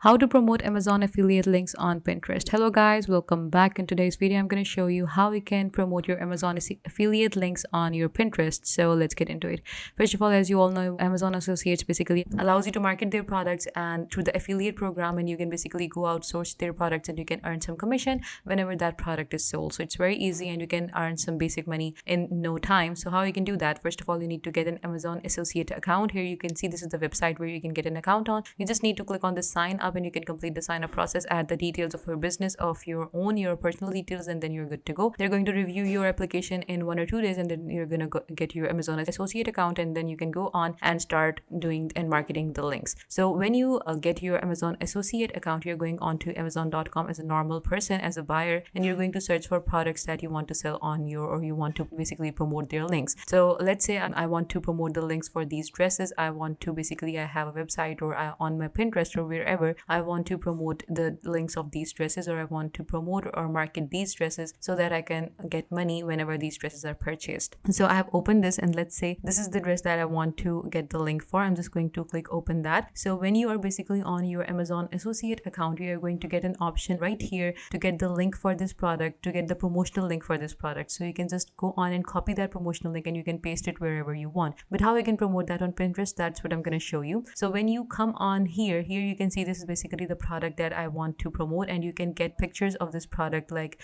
How to promote Amazon affiliate links on Pinterest. Hello guys, welcome back. In today's video, I'm going to show you how you can promote your Amazon affiliate links on your Pinterest. So let's get into it. First of all, as you all know, Amazon Associates basically allows you to market their products and through the affiliate program, and you can basically go outsource their products and you can earn some commission whenever that product is sold. So it's very easy and you can earn some basic money in no time. So how you can do that? First of all, you need to get an Amazon Associate account. Here you can see this is the website where you can get an account on. You just need to click on the sign up and you can complete the sign up process, add the details of your business, of your personal details, and then you're good to go. They're going to review your application in 1 or 2 days, and then you're going to get your Amazon Associate account, and then you can go on and start doing and marketing the links. So when you get your Amazon Associate account, you're going on to Amazon.com as a normal person, as a buyer, and you're going to search for products that you want to sell on or you want to basically promote their links. So let's say I want to promote the links for these dresses. I have a website or on my Pinterest or wherever. I want to promote the links of these dresses, or I want to promote or market these dresses so that I can get money whenever these dresses are purchased. So I have opened this, and let's say this is the dress that I want to get the link for. I'm just going to click open that. So when you are basically on your Amazon Associate account, you are going to get an option right here to get the link for this product, to get the promotional link for this product. So you can just go on and copy that promotional link and you can paste it wherever you want. But how you can promote that on Pinterest, that's what I'm going to show you. So when you come on here you can see this is basically the product that I want to promote, and you can get pictures of this product like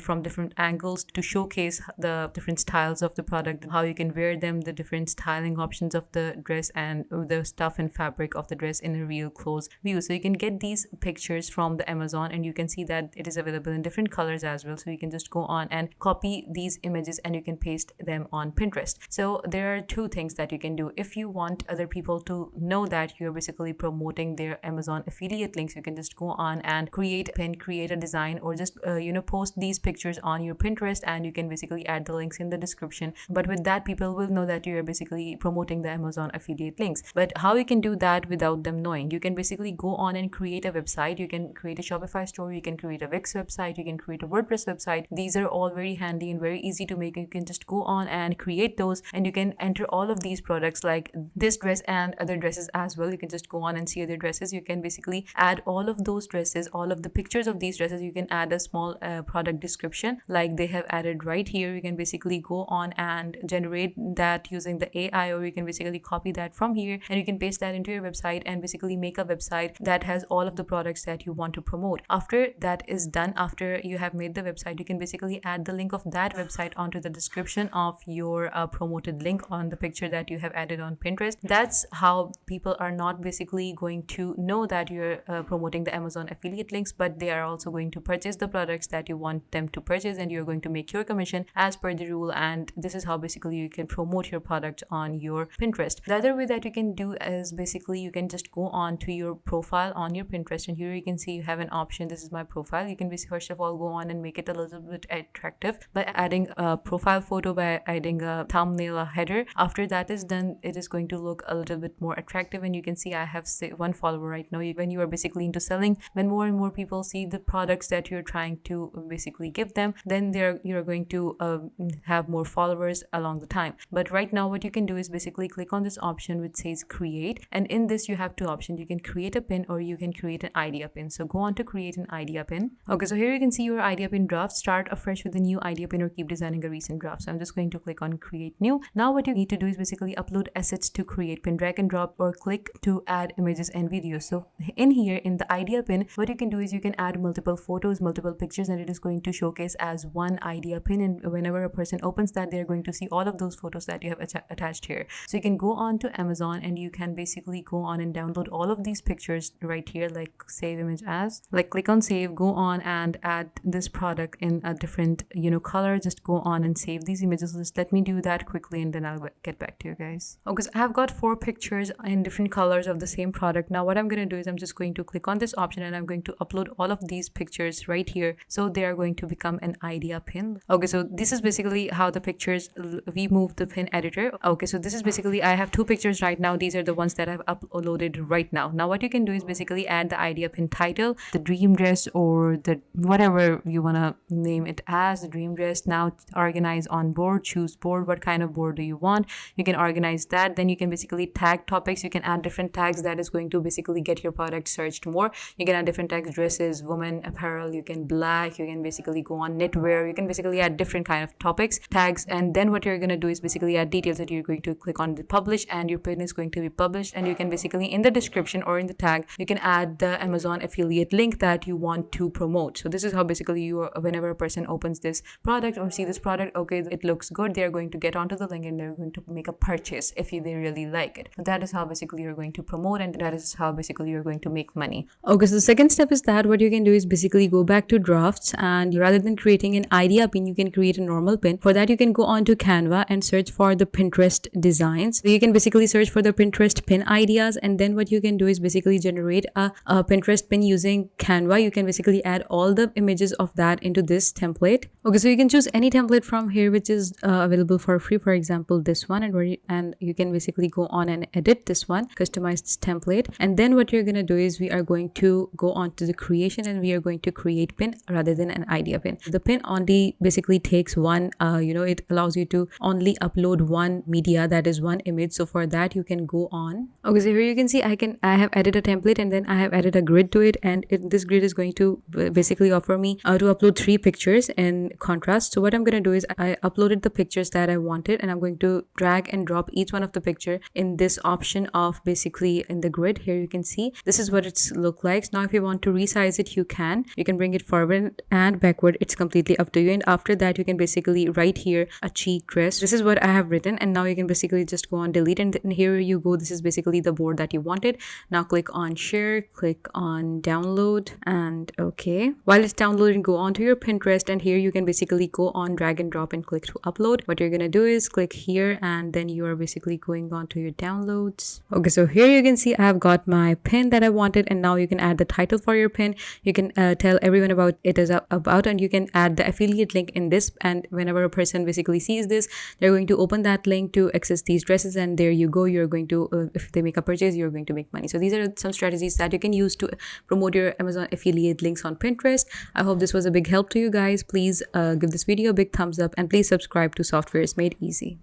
from different angles to showcase the different styles of the product, how you can wear them, the different styling options of the dress, and the stuff and fabric of the dress in a real close view. So you can get these pictures from the Amazon, and you can see that it is available in different colors as well. So you can just go on and copy these images and you can paste them on Pinterest. So there are two things that you can do. If you want other people to know that you're basically promoting their Amazon affiliate links, you can just go on and create a design, or just post these pictures on your Pinterest, and you can basically add the links in the description. But with that, people will know that you're basically promoting the Amazon affiliate links. But how you can do that without them knowing? You can basically go on and create a website. You can create a Shopify store, you can create a Wix website, you can create a WordPress website. These are all very handy and very easy to make. You can just go on and create those, and you can enter all of these products like this dress and other dresses as well. You can just go on and see other dresses. You can basically add all of those dresses, all of the pictures of these dresses. You can add a small product description like they have added right here. You can basically go on and generate that using the AI, or you can basically copy that from here and you can paste that into your website and basically make a website that has all of the products that you want to promote. After that is done, after you have made the website, you can basically add the link of that website onto the description of your promoted link on the picture that you have added on Pinterest. That's how people are not basically going to know that you're promoting the Amazon affiliate links, but they are also going to purchase the products that you want them to purchase, and you're going to make your commission as per the rule. And this is how basically you can promote your product on your Pinterest. The other way that you can do is basically you can just go on to your profile on your Pinterest, and here you can see you have an option. This is my profile. You can basically first of all go on and make it a little bit attractive by adding a profile photo, by adding a thumbnail, a header. After that is done, it is going to look a little bit more attractive, and you can see I have 1 follower right now. When you are basically into selling, when more and more people see the products that you're trying to basically give them, then you're going to have more followers along the time. But right now what you can do is basically click on this option which says create, and in this you have two options. You can create a pin or you can create an idea pin. So go on to create an idea pin. Okay, so here you can see your idea pin draft. Start afresh with a new idea pin or keep designing a recent draft. So I'm just going to click on create new. Now what you need to do is basically upload assets to create pin, drag and drop, or click to add images and videos. So in here in the idea pin, what you can do is you can add multiple photos, multiple pictures, and it is going to showcase as one idea pin, and whenever a person opens that, they're going to see all of those photos that you have attached here. So you can go on to Amazon and you can basically go on and download all of these pictures right here, like save image as, like click on save, go on and add this product in a different color. Just go on and save these images. Just let me do that quickly and then I'll get back to you guys. Okay, so I have got 4 pictures in different colors of the same product. Now what I'm going to do is I'm just going to click on this option and I'm going to upload all of these pictures right here, so they are going to become an idea pin. Okay, so this is basically how the pictures, we move the pin editor. Okay, so this is basically, I have 2 pictures right now. These are the ones that I've uploaded right now. Now what you can do is basically add the idea pin title, the dream dress, or the whatever you want to name it as, the dream dress. Now organize on board, choose board. What kind of board do you want? You can organize that. Then you can basically tag topics. You can add different tags that is going to basically get your product searched more. You can add different tags: dresses, women apparel, you can black, you can basically go on knitwear, you can basically add different kind of topics, tags. And then what you're going to do is basically add details that you're going to click on the publish, and your pin is going to be published. And you can basically, in the description or in the tag, you can add the Amazon affiliate link that you want to promote. So this is how basically you are, whenever a person opens this product or see this product, okay, it looks good, they're going to get onto the link and they're going to make a purchase if they really like it. That is how basically you're going to promote, and that is how basically you're going to make money. Okay, so the second step is that what you can do is basically go back to drafts, and rather than creating an idea pin, you can create a normal pin. For that, you can go on to Canva and search for the Pinterest designs. So you can basically search for the Pinterest pin ideas, and then what you can do is basically generate a Pinterest pin using Canva. You can basically add all the images of that into this template. Okay, so you can choose any template from here which is available for free. For example, this one, and you can basically go on and edit this one, customize this template. And then what you're gonna do is we are going to go on to the creation, and we are going to create pin rather than an idea pin. The pin only basically takes one, it allows you to only upload one media, that is one image. So for that, you can go on. Okay, so here you can see I have added a template, and then I have added a grid to it, and this grid is going to basically offer me to upload 3 pictures in contrast. So what I'm going to do is I uploaded the pictures that I wanted, and I'm going to drag and drop each one of the picture in this option of basically in the grid. Here you can see this is what it's look like. Now if you want to resize it, you can bring it forward and backward. It's completely up to you. And after that, you can basically write here a cheek dress. This is what I have written, and now you can basically just go on delete, and here you go. This is basically the board that you wanted. Now click on share, click on download, and okay, while it's downloading, go on to your Pinterest, and here you can basically go on, drag and drop, and click to upload. What you're gonna do is click here, and then you are basically going on to your downloads. Okay, so here you can see I have got my pin that I wanted, and now you can add the title for your pin. You can tell everyone about it is about, and you can add the affiliate link in this, and whenever a person basically sees this, they're going to open that link to access these dresses, and there you go, you're going to if they make a purchase, you're going to make money. So these are some strategies that you can use to promote your Amazon affiliate links on Pinterest. I hope this was a big help to you guys. Please give this video a big thumbs up, and please subscribe to Softwares Made Easy.